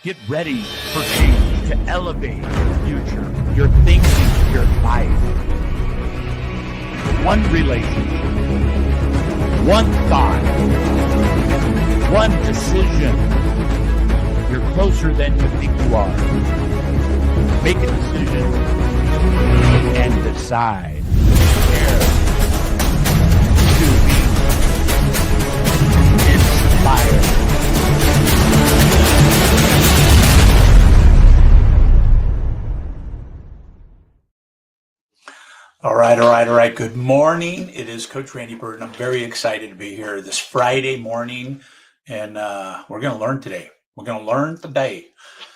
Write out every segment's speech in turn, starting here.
Get ready for change to elevate your future, your thinking, your life. One relationship, one thought, one decision. You're closer than you think you are. Make a decision and decide where to be inspired. All right. Good morning. It is Coach Randy Bird, and I'm very excited to be here this Friday morning, and we're going to learn today. We're going to learn today.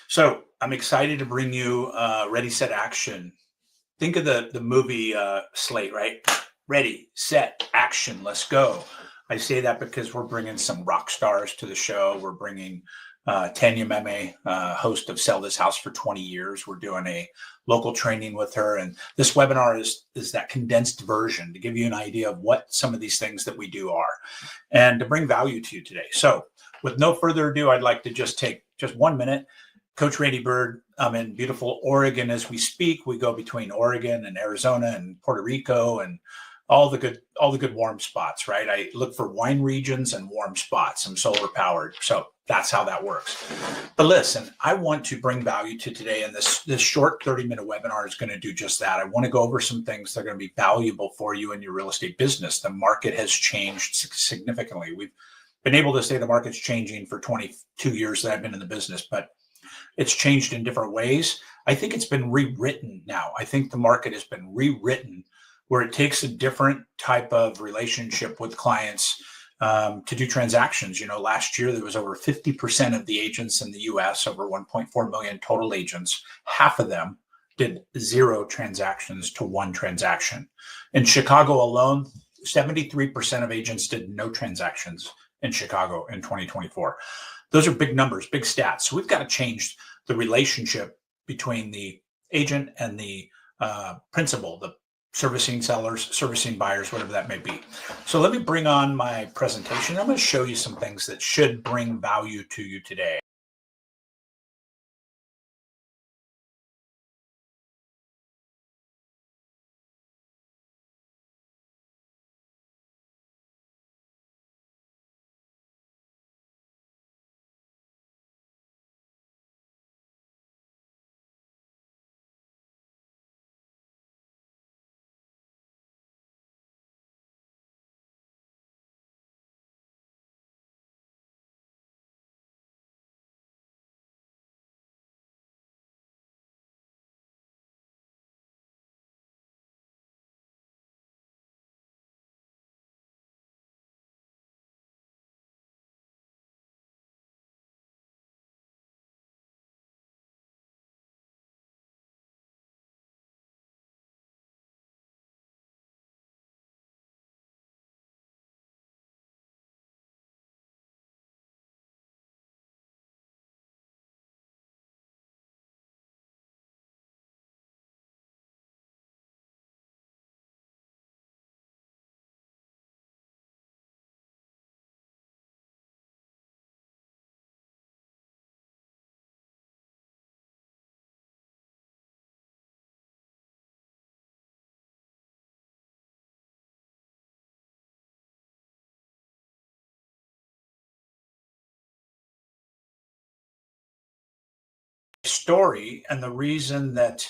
So I'm excited to bring you Ready, Set, Action. Think of the movie Slate, right? Ready, set, action. Let's go. I say that because we're bringing some rock stars to the show. We're bringing Tanya Meme, host of Sell This House for 20 years. We're doing a local training with her. And this webinar is that condensed version to give you an idea of what some of these things that we do are and to bring value to you today. So with no further ado, I'd like to just take just 1 minute. Coach Randy Bird, I'm in beautiful Oregon as we speak. We go between Oregon and Arizona and Puerto Rico and all the good warm spots, right? I look for wine regions and warm spots. I'm solar powered. So that's how that works. But listen, I want to bring value to today, and this short 30-minute webinar is going to do just that. I want to go over some things that are going to be valuable for you in your real estate business. The market has changed significantly. We've been able to say the market's changing for 22 years that I've been in the business, but it's changed in different ways. I think it's been rewritten now. I think the market has been rewritten where it takes a different type of relationship with clients to do transactions. You know, last year there was over 50% of the agents in the US, over 1.4 million total agents. Half of them did 0 transactions to 1 transaction. In Chicago alone, 73% of agents did no transactions in Chicago in 2024. Those are big numbers, big stats. So we've got to change the relationship between the agent and the principal, the servicing sellers, servicing buyers, whatever that may be. So let me bring on my presentation. I'm going to show you some things that should bring value to you today. Story and the reason that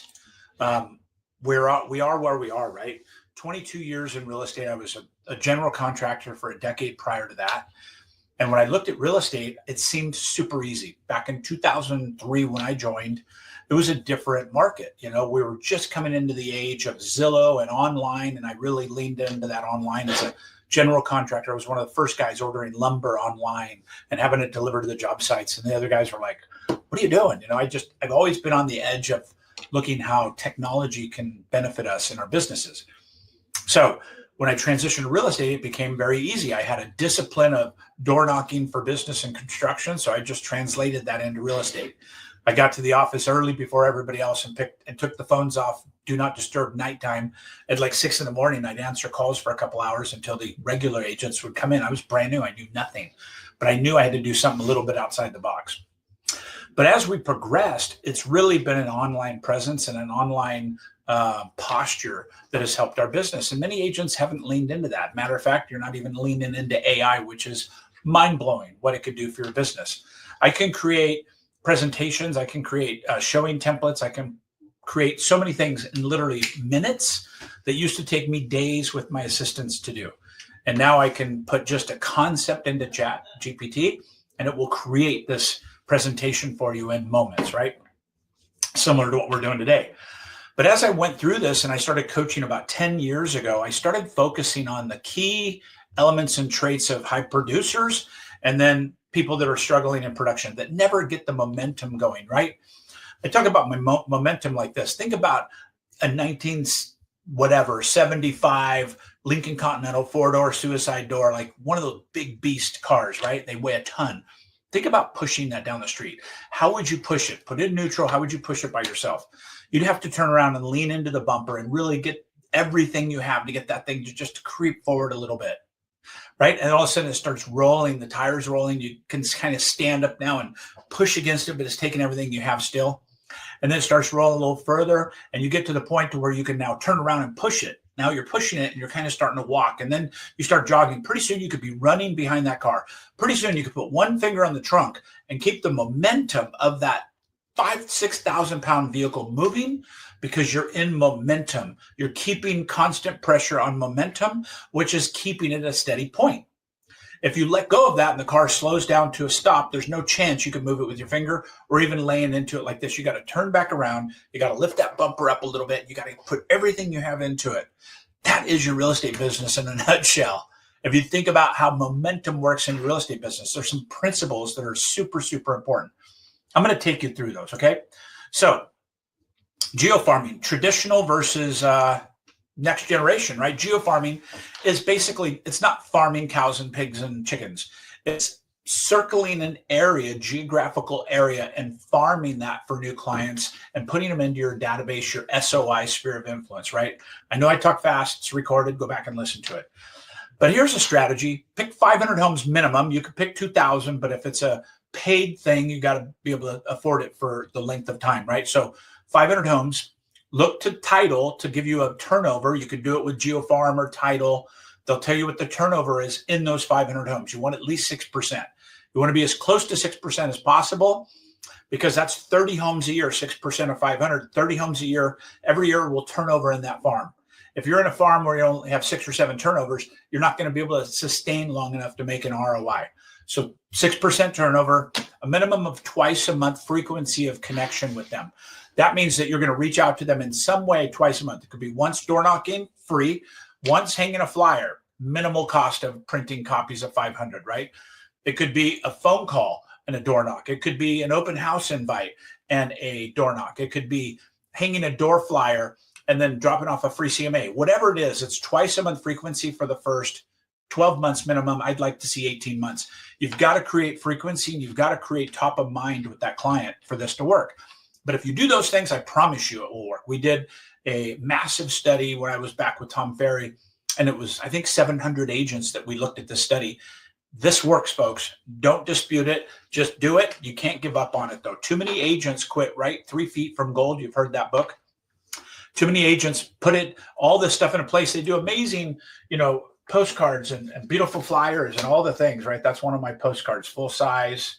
we are where we are, right? 22 years in real estate. I was a general contractor for a decade prior to that. And when I looked at real estate, it seemed super easy. Back in 2003, when I joined, it was a different market. You know, we were just coming into the age of Zillow and online, and I really leaned into that online as a general contractor. I was one of the first guys ordering lumber online and having it delivered to the job sites. And the other guys were like, what are you doing? You know, I've always been on the edge of looking how technology can benefit us in our businesses. So when I transitioned to real estate, it became very easy. I had a discipline of door knocking for business and construction. So I just translated that into real estate. I got to the office early before everybody else and took the phones off, do not disturb nighttime. At like 6 in the morning, I'd answer calls for a couple hours until the regular agents would come in. I was brand new. I knew nothing, but I knew I had to do something a little bit outside the box. But as we progressed, it's really been an online presence and an online posture that has helped our business. And many agents haven't leaned into that. Matter of fact, you're not even leaning into AI, which is mind-blowing what it could do for your business. I can create presentations. I can create showing templates. I can create so many things in literally minutes that used to take me days with my assistants to do. And now I can put just a concept into ChatGPT and it will create this presentation for you in moments, right? Similar to what we're doing today. But as I went through this and I started coaching about 10 years ago, I started focusing on the key elements and traits of high producers and then people that are struggling in production that never get the momentum going, right? I talk about my momentum like this. Think about a 1975 Lincoln Continental four-door suicide door, like one of those big beast cars, right? They weigh a ton. Think about pushing that down the street. How would you push it? Put it in neutral. How would you push it by yourself? You'd have to turn around and lean into the bumper and really get everything you have to get that thing to just creep forward a little bit, right? And all of a sudden it starts rolling, the tires rolling. You can kind of stand up now and push against it, but it's taking everything you have still. And then it starts rolling a little further and you get to the point to where you can now turn around and push it. Now you're pushing it and you're kind of starting to walk and then you start jogging. Pretty soon you could be running behind that car. Pretty soon you could put one finger on the trunk and keep the momentum of that 6,000 pound vehicle moving because you're in momentum. You're keeping constant pressure on momentum, which is keeping it at a steady point. If you let go of that and the car slows down to a stop, there's no chance you can move it with your finger or even laying into it like this. You got to turn back around. You got to lift that bumper up a little bit. You got to put everything you have into it. That is your real estate business in a nutshell. If you think about how momentum works in your real estate business, there's some principles that are super, super important. I'm going to take you through those, okay? So geofarming, traditional versus next generation, right? Geofarming is basically, it's not farming cows and pigs and chickens. It's circling an area, geographical area, and farming that for new clients and putting them into your database, your SOI, sphere of influence, right? I know I talk fast, it's recorded, go back and listen to it. But here's a strategy. Pick 500 homes minimum. You could pick 2,000, but if it's a paid thing, you got to be able to afford it for the length of time, right? So 500 homes. Look to title to give you a turnover. You could do it with GeoFarm or title. They'll tell you what the turnover is in those 500 homes. You want at least 6%. You want to be as close to 6% as possible because that's 30 homes a year, 6% of 500, 30 homes a year. Every year will turn over in that farm. If you're in a farm where you only have 6 or 7 turnovers, you're not going to be able to sustain long enough to make an ROI. So 6% turnover, a minimum of twice a month frequency of connection with them. That means that you're going to reach out to them in some way twice a month. It could be once door knocking, free, once hanging a flyer, minimal cost of printing copies of 500, right? It could be a phone call and a door knock. It could be an open house invite and a door knock. It could be hanging a door flyer and then dropping off a free CMA. Whatever it is, it's twice a month frequency for the first 12 months minimum. I'd like to see 18 months. You've got to create frequency and you've got to create top of mind with that client for this to work. But if you do those things, I promise you it will work. We did a massive study when I was back with Tom Ferry, and it was, I think, 700 agents that we looked at this study. This works, folks. Don't dispute it. Just do it. You can't give up on it, though. Too many agents quit, right? 3 Feet from Gold. You've heard that book. Too many agents put all this stuff in a place. They do amazing, postcards and beautiful flyers and all the things, right? That's one of my postcards, full size.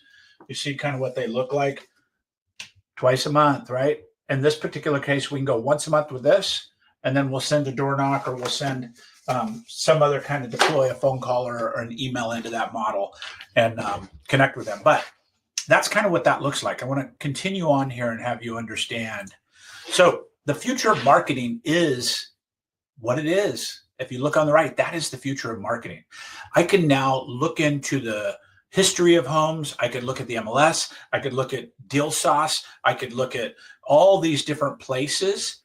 You see kind of what they look like. Twice a month, right? In this particular case, we can go once a month with this, and then we'll send a door knock or we'll send some other kind of deploy a phone call or an email into that model and connect with them. But that's kind of what that looks like. I want to continue on here and have you understand. So the future of marketing is what it is. If you look on the right, that is the future of marketing. I can now look into the history of homes. I could look at the MLS. I could look at Deal Sauce. I could look at all these different places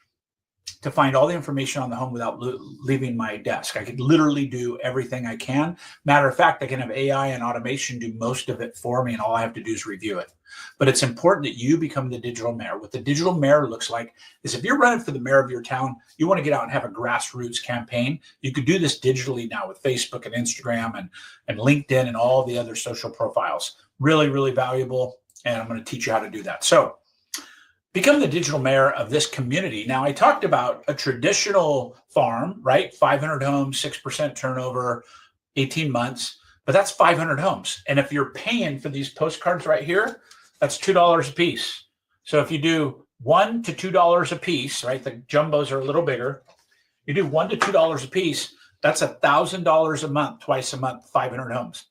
to find all the information on the home without leaving my desk. I could literally do everything I can. Matter of fact, I can have AI and automation do most of it for me, and all I have to do is review it. But it's important that you become the digital mayor. What the digital mayor looks like is if you're running for the mayor of your town, you want to get out and have a grassroots campaign. You could do this digitally now with Facebook and Instagram and LinkedIn and all the other social profiles. Really, really valuable. And I'm going to teach you how to do that. So become the digital mayor of this community. Now, I talked about a traditional farm, right? 500 homes, 6% turnover, 18 months, but that's 500 homes. And if you're paying for these postcards right here, that's $2 a piece. So if you do $1 to $2 a piece, right? The jumbos are a little bigger. You do $1 to $2 a piece, that's $1,000 a month, twice a month, 500 homes,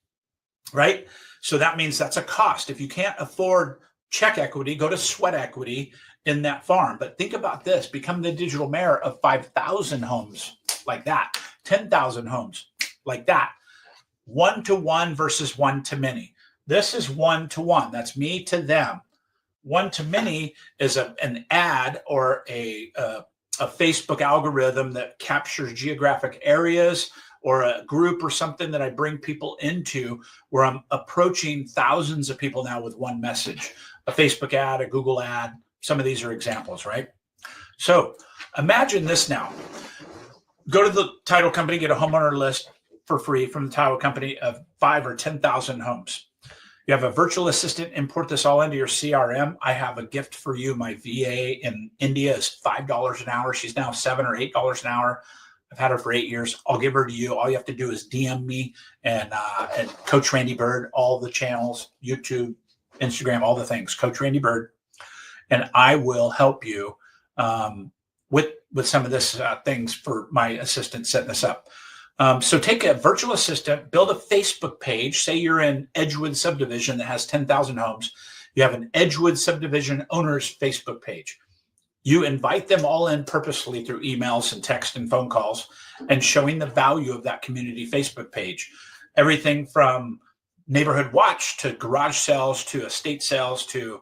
right? So that means that's a cost. If you can't afford check equity, go to sweat equity in that farm. But think about this, become the digital mayor of 5,000 homes like that, 10,000 homes like that. 1-to-1 versus 1-to-many. This is 1-to-1. That's me to them. 1-to-many is an ad or a Facebook algorithm that captures geographic areas or a group or something that I bring people into where I'm approaching thousands of people now with one message. A Facebook ad, a Google ad. Some of these are examples, right? So imagine this now. Go to the title company, get a homeowner list for free from the title company of 5,000 or 10,000 homes. You have a virtual assistant, import this all into your CRM. I have a gift for you. My VA in India is $5 an hour. She's now $7 or $8 an hour. I've had her for 8 years. I'll give her to you. All you have to do is DM me and Coach Randy Bird, all the channels, YouTube, Instagram, all the things, Coach Randy Bird. And I will help you with some of this things for my assistant setting this up. So take a virtual assistant, build a Facebook page. Say you're in Edgewood subdivision that has 10,000 homes. You have an Edgewood subdivision owner's Facebook page. You invite them all in purposefully through emails and text and phone calls and showing the value of that community Facebook page. Everything from neighborhood watch to garage sales to estate sales to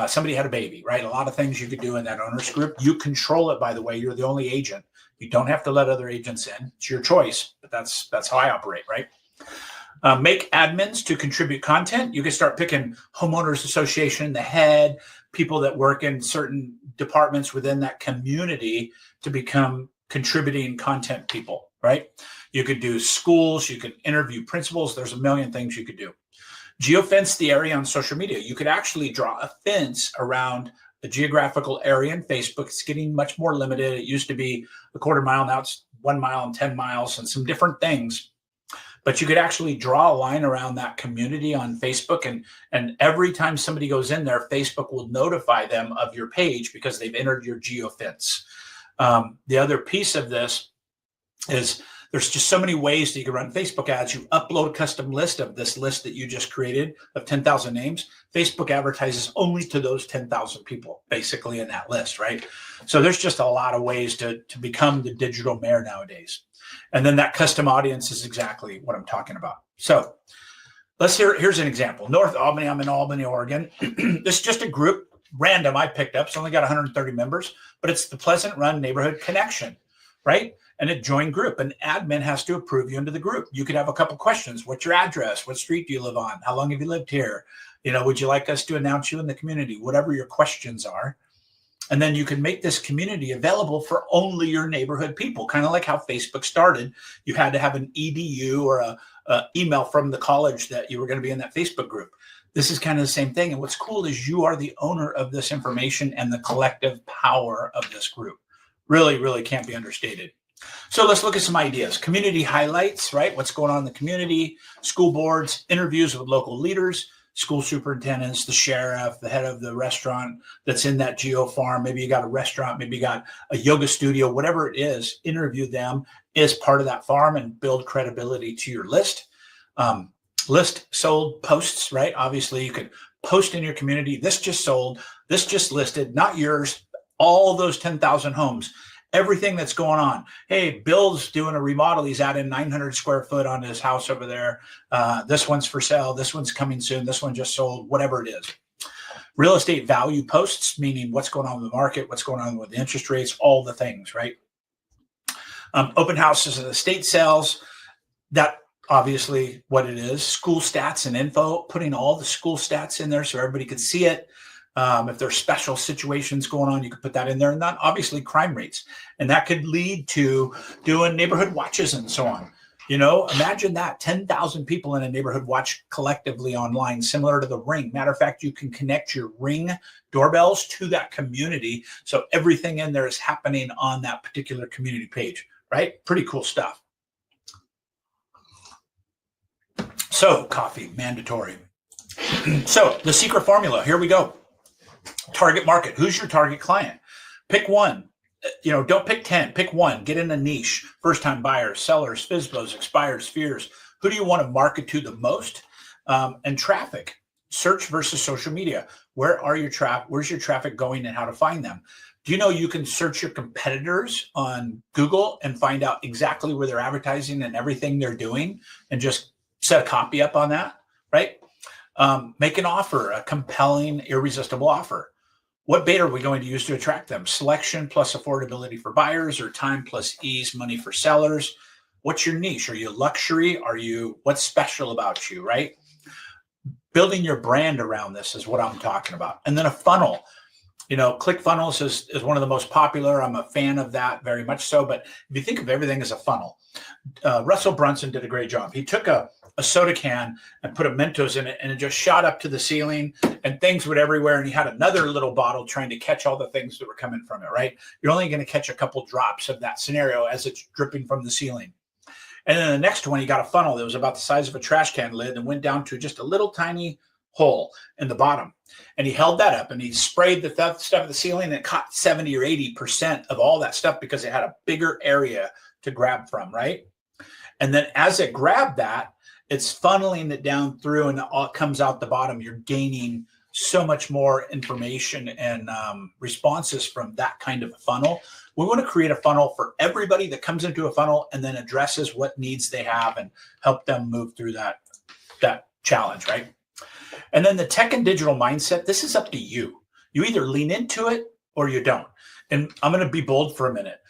somebody had a baby, right? A lot of things you could do in that owners group. You control it, by the way. You're the only agent. You don't have to let other agents in. It's your choice, but that's how I operate, right? Make admins to contribute content. You can start picking homeowners association, the head, people that work in certain departments within that community to become contributing content people, right? You could do schools. You could interview principals. There's a million things you could do. Geofence the area on social media. You could actually draw a fence around the geographical area in Facebook. It's getting much more limited. It used to be a quarter mile. Now it's 1 mile and 10 miles and some different things. But you could actually draw a line around that community on Facebook. And every time somebody goes in there, Facebook will notify them of your page because they've entered your geofence. The other piece of this is there's just so many ways that you can run Facebook ads. You upload a custom list of this list that you just created of 10,000 names. Facebook advertises only to those 10,000 people basically in that list, right? So there's just a lot of ways to become the digital mayor nowadays. And then that custom audience is exactly what I'm talking about. So here's an example. North Albany, I'm in Albany, Oregon. This is just a group, random, I picked up. It's only got 130 members, but it's the Pleasant Run Neighborhood Connection, right? And a join group. An admin has to approve you into the group. You could have a couple questions. What's your address? What street do you live on? How long have you lived here? Would you like us to announce you in the community? Whatever your questions are. And then you can make this community available for only your neighborhood people, kind of like how Facebook started. You had to have an EDU or a email from the college that you were going to be in that Facebook group. This is kind of the same thing. And what's cool is you are the owner of this information and the collective power of this group. Really, really can't be understated. So let's look at some ideas. Community highlights, right? What's going on in the community, school boards, interviews with local leaders, school superintendents, the sheriff, the head of the restaurant that's in that geo farm. Maybe you got a restaurant, maybe you got a yoga studio, whatever it is, interview them as part of that farm and build credibility to your list. List sold posts, right? Obviously you could post in your community. This just sold, this just listed, not yours, all those 10,000 homes. Everything that's going on. Hey, Bill's doing a remodel. He's adding 900 square foot on his house over there. This one's for sale. This one's coming soon. This one just sold, whatever it is. Real estate value posts, meaning what's going on in the market, what's going on with the interest rates, all the things, right? Open houses and estate sales. That obviously what it is. School stats and info, putting all the school stats in there so everybody can see it. If there's special situations going on, you could put that in there. And then obviously crime rates. And that could lead to doing neighborhood watches and so on. Imagine that 10,000 people in a neighborhood watch collectively online, similar to the Ring. Matter of fact, you can connect your Ring doorbells to that community. So everything in there is happening on that particular community page, right? Pretty cool stuff. So coffee, mandatory. So the secret formula, here we go. Target market. Who's your target client? Pick one. Don't pick 10. Pick one. Get in a niche. First-time buyers, sellers, FSBOs, expired spheres. Who do you want to market to the most? And traffic. Search versus social media. Where's your traffic going and how to find them? Do you know you can search your competitors on Google and find out exactly where they're advertising and everything they're doing and just set a copy up on that, right? Make an offer, a compelling, irresistible offer. What bait are we going to use to attract them? Selection plus affordability for buyers, or time plus ease, money for sellers? What's your niche? Are you luxury? What's special about you, right? Building your brand around this is what I'm talking about. And then a funnel. ClickFunnels is one of the most popular. I'm a fan of that, very much so. But if you think of everything as a funnel, Russell Brunson did a great job. He took a soda can and put a Mentos in it, and it just shot up to the ceiling and things went everywhere. And he had another little bottle trying to catch all the things that were coming from it, right? You're only going to catch a couple drops of that scenario as it's dripping from the ceiling. And then the next one, he got a funnel that was about the size of a trash can lid and went down to just a little tiny hole in the bottom. And he held that up and he sprayed the stuff at the ceiling, and it caught 70 or 80% of all that stuff because it had a bigger area to grab from, right? And then as it grabbed that, it's funneling it down through and it all comes out the bottom. You're gaining so much more information and responses from that kind of a funnel. We want to create a funnel for everybody that comes into a funnel and then addresses what needs they have and help them move through that challenge, right? And then the tech and digital mindset, this is up to you. You either lean into it or you don't. And I'm going to be bold for a minute.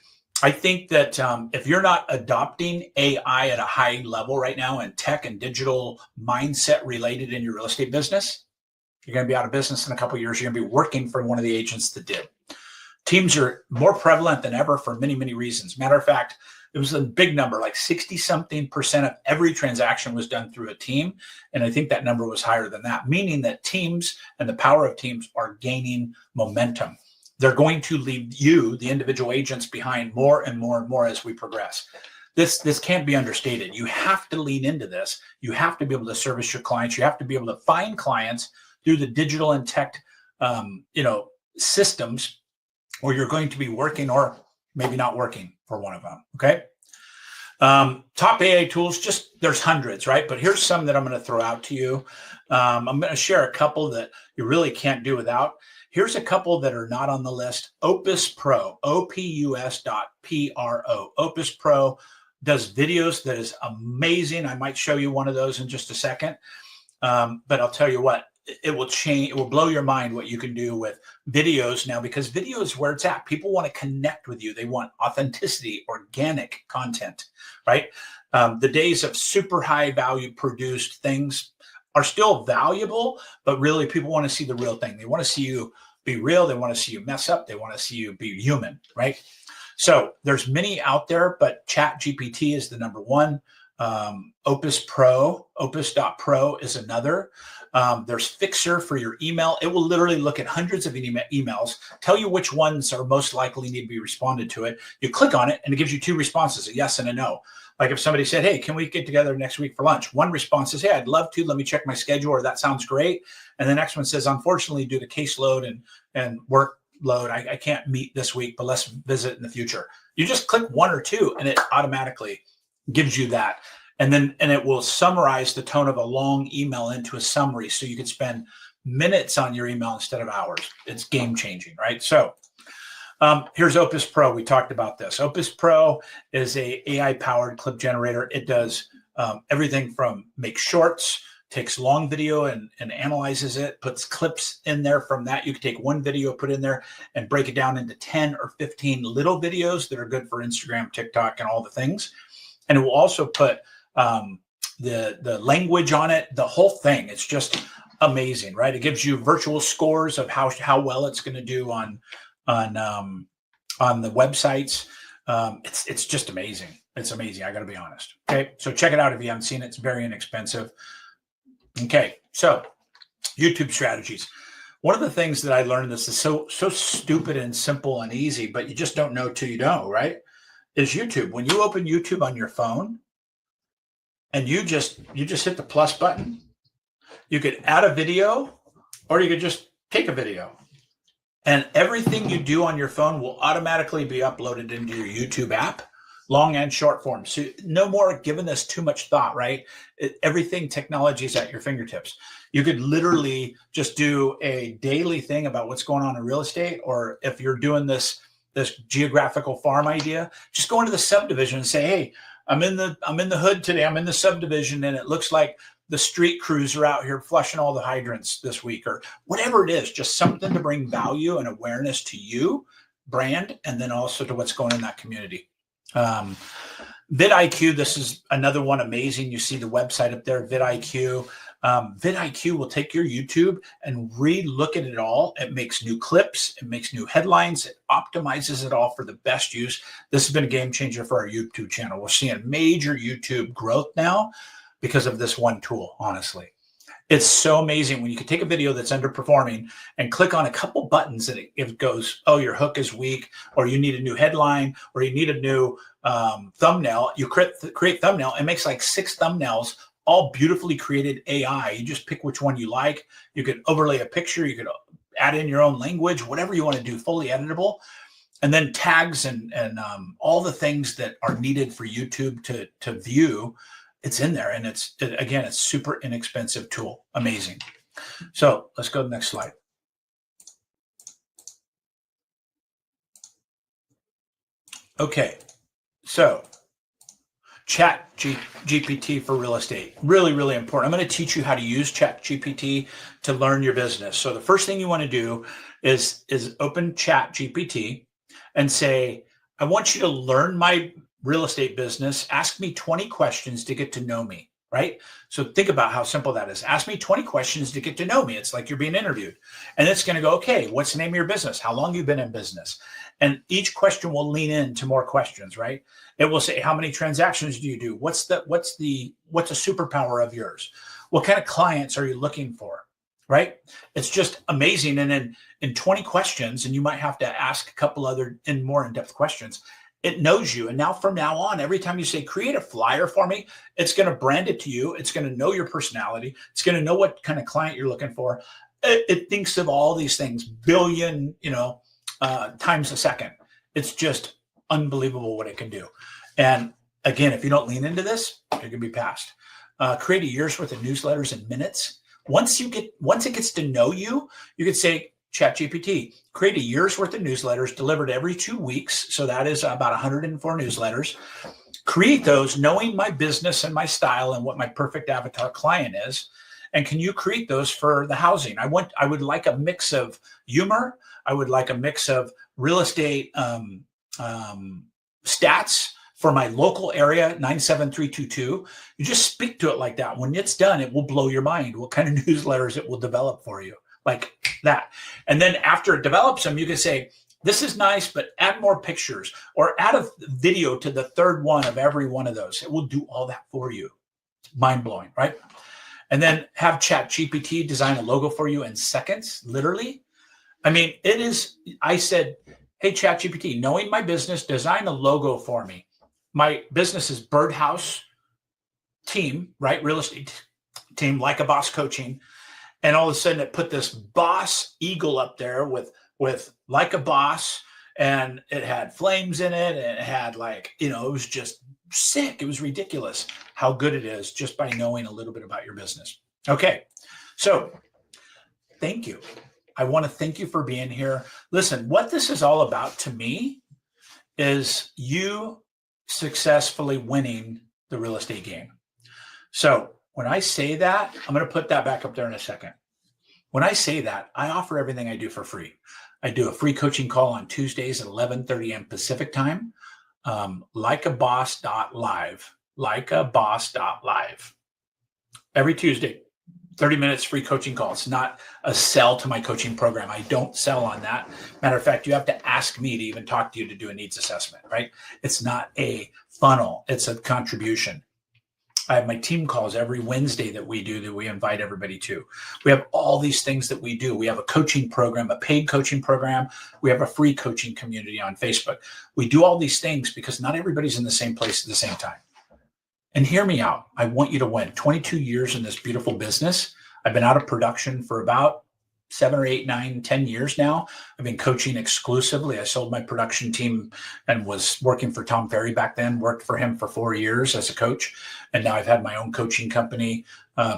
I think that if you're not adopting AI at a high level right now and tech and digital mindset related in your real estate business, you're going to be out of business in a couple of years. You're going to be working for one of the agents that did. Teams are more prevalent than ever for many, many reasons. Matter of fact, it was a big number, like 60-something% of every transaction was done through a team. And I think that number was higher than that, meaning that teams and the power of teams are gaining momentum. They're going to leave you, the individual agents, behind more and more and more as we progress. This can't be understated. You have to lean into this. You have to be able to service your clients. You have to be able to find clients through the digital and tech, systems where you're going to be working or maybe not working for one of them. Okay. Top AI tools, there's hundreds, right? But here's some that I'm going to throw out to you. I'm going to share a couple that you really can't do without. Here's a couple that are not on the list. Opus Pro, OPUS.PRO. Opus Pro does videos that is amazing. I might show you one of those in just a second. But I'll tell you what, it will change. It will blow your mind what you can do with videos now, because video is where it's at. People want to connect with you. They want authenticity, organic content, right? The days of super high value produced things are still valuable, but really people want to see the real thing. They want to see you be real. They want to see you mess up. They want to see you be human, right? So there's many out there, but ChatGPT is the number one. Opus Pro, Opus.pro is another. There's Fixer for your email. It will literally look at hundreds of emails, tell you which ones are most likely need to be responded to it. You click on it and it gives you two responses, a yes and a no. Like if somebody said, hey, can we get together next week for lunch? One response is, hey, I'd love to. Let me check my schedule, or that sounds great. And the next one says, unfortunately, due to caseload and workload, I can't meet this week, but let's visit in the future. You just click one or two and it automatically gives you that. And it will summarize the tone of a long email into a summary, so you can spend minutes on your email instead of hours. It's game changing, right? So here's Opus Pro. We talked about this. Opus Pro is a AI powered clip generator. It does everything from make shorts, takes long video and analyzes it, puts clips in there from that. You can take one video, put in there, and break it down into 10 or 15 little videos that are good for Instagram, TikTok, and all the things. And it will also put the language on it, the whole thing. It's just amazing, right? It gives you virtual scores of how well it's going to do on the websites. It's just amazing. It's amazing. I got to be honest. Okay. So check it out if you haven't seen it. It's very inexpensive. Okay. So YouTube strategies. One of the things that I learned, this is so stupid and simple and easy, but you just don't know till you know, right? Is YouTube. When you open YouTube on your phone and you just hit the plus button, you could add a video or you could just take a video. And everything you do on your phone will automatically be uploaded into your YouTube app, long and short form. So no more giving this too much thought, right? Everything technology is at your fingertips. You could literally just do a daily thing about what's going on in real estate, or if you're doing this geographical farm idea, just go into the subdivision and say, hey, I'm in the hood today. I'm in the subdivision, and it looks like the street crews are out here flushing all the hydrants this week, or whatever it is, just something to bring value and awareness to you, brand, and then also to what's going on in that community. vidIQ, this is another one amazing. You see the website up there, vidIQ. vidIQ will take your YouTube and re-look at it all. It makes new clips. It makes new headlines. It optimizes it all for the best use. This has been a game changer for our YouTube channel. We're seeing major YouTube growth now because of this one tool, honestly. It's so amazing when you can take a video that's underperforming and click on a couple buttons and it goes, oh, your hook is weak, or you need a new headline, or you need a new thumbnail. You create thumbnail. It makes like 6 thumbnails, all beautifully created AI. You just pick which one you like. You could overlay a picture. You could add in your own language, whatever you want to do, fully editable. And then tags and all the things that are needed for YouTube to view. It's in there, and it's super inexpensive tool. Amazing. So let's go to the next slide. Okay, so ChatGPT for real estate, really, really important. I'm going to teach you how to use ChatGPT to learn your business. So the first thing you want to do is open ChatGPT and say, I want you to learn my real estate business. Ask me 20 questions to get to know me, right? So think about how simple that is. Ask me 20 questions to get to know me. It's like you're being interviewed. And it's going to go, okay, what's the name of your business? How long you've been in business? And each question will lean into more questions, right? It will say, how many transactions do you do? What's a superpower of yours? What kind of clients are you looking for? Right? It's just amazing. And then in 20 questions, and you might have to ask a couple other and more in-depth questions, it knows you. And now from now on, every time you say, create a flyer for me, it's going to brand it to you. It's going to know your personality. It's going to know what kind of client you're looking for. It thinks of all these things, billion, times a second. It's just unbelievable what it can do. And again, if you don't lean into this, you're going to be passed. Create a year's worth of newsletters in minutes. Once it gets to know you, you could say, ChatGPT, create a year's worth of newsletters delivered every 2 weeks. So that is about 104 newsletters. Create those knowing my business and my style and what my perfect avatar client is. And can you create those for the housing? I would like a mix of humor. I would like a mix of real estate stats for my local area, 97322. You just speak to it like that. When it's done, it will blow your mind what kind of newsletters it will develop for you. Like that. And then after it develops them, you can say, this is nice, but add more pictures or add a video to the third one of every one of those. It will do all that for you. It's mind blowing, right? And then have ChatGPT design a logo for you in seconds, literally. I mean, I said, hey, ChatGPT, knowing my business, design a logo for me. My business is Birdhouse Team, right? Real estate team, Like a Boss Coaching. And all of a sudden it put this boss eagle up there with like a boss, and it had flames in it, and it had it was just sick. It was ridiculous how good it is just by knowing a little bit about your business. Okay. So thank you. I want to thank you for being here. Listen, what this is all about to me is you successfully winning the real estate game. So when I say that, I'm going to put that back up there in a second. When I say that, I offer everything I do for free. I do a free coaching call on Tuesdays at 11:30 a.m. Pacific time, likeaboss.live, likeaboss.live. Every Tuesday, 30 minutes free coaching call. It's not a sell to my coaching program. I don't sell on that. Matter of fact, you have to ask me to even talk to you to do a needs assessment, right? It's not a funnel. It's a contribution. I have my team calls every Wednesday that we invite everybody to. We have all these things that we do. We have a coaching program, a paid coaching program. We have a free coaching community on Facebook. We do all these things because not everybody's in the same place at the same time. And hear me out. I want you to win. 22 years in this beautiful business. I've been out of production for about 7 or 8, 9, 10 years now. I've been coaching exclusively. I sold my production team and was working for Tom Ferry back then, worked for him for 4 years as a coach. And now I've had my own coaching company,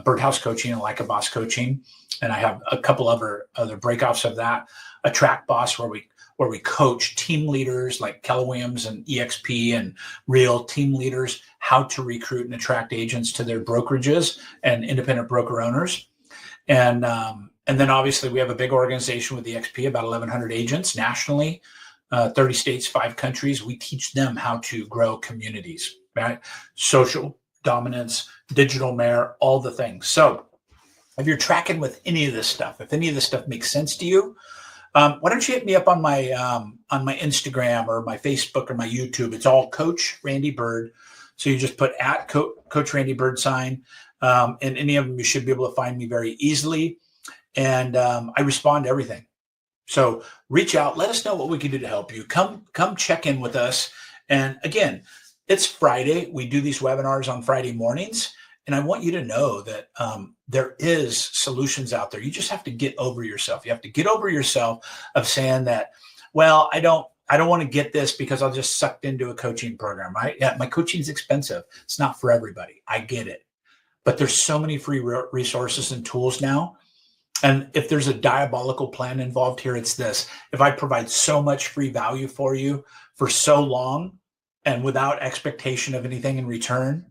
Birdhouse Coaching and Like a Boss Coaching. And I have a couple other breakoffs of that. A Track Boss where we coach team leaders like Keller Williams and EXP and real team leaders how to recruit and attract agents to their brokerages and independent broker owners. And then obviously we have a big organization with EXP, about 1,100 agents nationally, 30 states, 5 countries. We teach them how to grow communities, right? Social dominance, digital mayor, all the things. So if you're tracking with any of this stuff, if any of this stuff makes sense to you, why don't you hit me up on my Instagram or my Facebook or my YouTube? It's all Coach Randy Bird. So you just put at Coach Randy Bird sign, and any of them you should be able to find me very easily. And I respond to everything. So reach out, let us know what we can do to help you. Come check in with us. And again, it's Friday. We do these webinars on Friday mornings. And I want you to know that there is solutions out there. You just have to get over yourself. You have to get over yourself of saying that, well, I don't want to get this because I'll just sucked into a coaching program, right? Yeah, my coaching's expensive. It's not for everybody. I get it. But there's so many free resources and tools now. And if there's a diabolical plan involved here, it's this. If I provide so much free value for you for so long and without expectation of anything in return,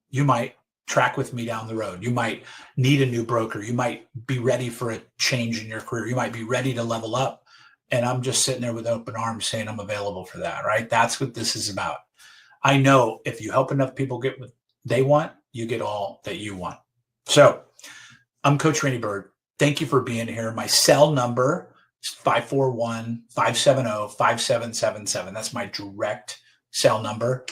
you might track with me down the road. You might need a new broker. You might be ready for a change in your career. You might be ready to level up. And I'm just sitting there with open arms saying I'm available for that, right? That's what this is about. I know if you help enough people get what they want, you get all that you want. So I'm Coach Randy Bird. Thank you for being here. My cell number is 541-570-5777. That's my direct cell number.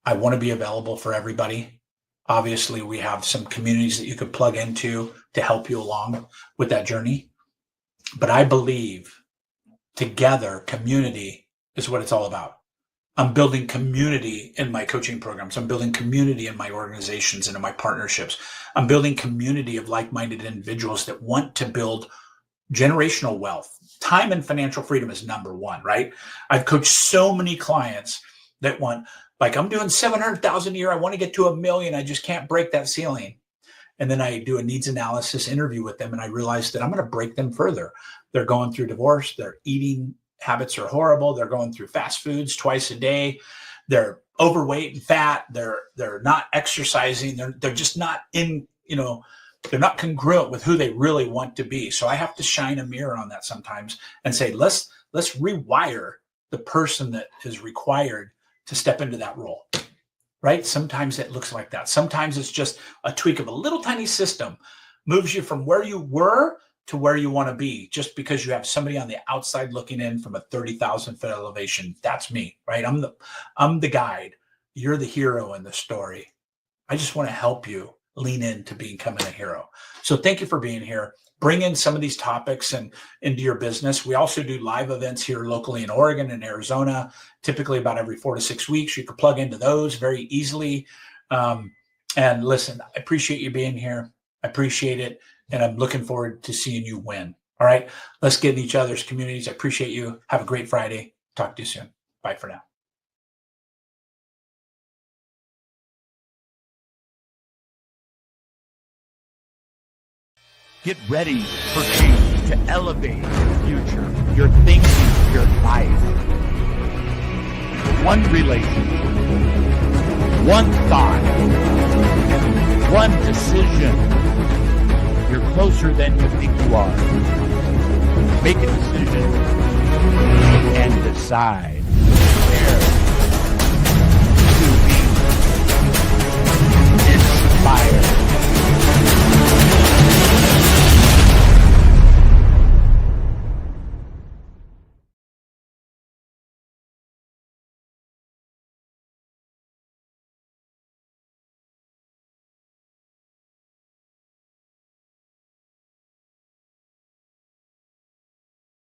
I want to be available for everybody. Obviously, we have some communities that you could plug into to help you along with that journey. But I believe together, community is what it's all about. I'm building community in my coaching programs. I'm building community in my organizations and in my partnerships. I'm building community of like-minded individuals that want to build generational wealth. Time and financial freedom is number one, right? I've coached so many clients that want, like, I'm doing 700,000 a year. I want to get to $1 million. I just can't break that ceiling. And then I do a needs analysis interview with them, and I realize that I'm going to break them further. They're going through divorce. Their eating habits are horrible. They're going through fast foods twice a day. They're overweight and fat. They're not exercising. They're just not in, they're not congruent with who they really want to be. So I have to shine a mirror on that sometimes and say, let's rewire the person that is required to step into that role, right? Sometimes it looks like that. Sometimes it's just a tweak of a little tiny system, moves you from where you were to where you want to be, just because you have somebody on the outside looking in from a 30,000 foot elevation. That's me, right? I'm the guide. You're the hero in the story. I just want to help you lean into becoming a hero. So thank you for being here. Bring in some of these topics and into your business. We also do live events here locally in Oregon and Arizona, typically about every 4 to 6 weeks. You can plug into those very easily. And listen, I appreciate you being here. I appreciate it. And I'm looking forward to seeing you win. All right. Let's get in each other's communities. I appreciate you. Have a great Friday. Talk to you soon. Bye for now. Get ready for change to elevate your future, your thinking, your life. One relationship, one thought, one decision. You're closer than you think you are. Make a decision and decide.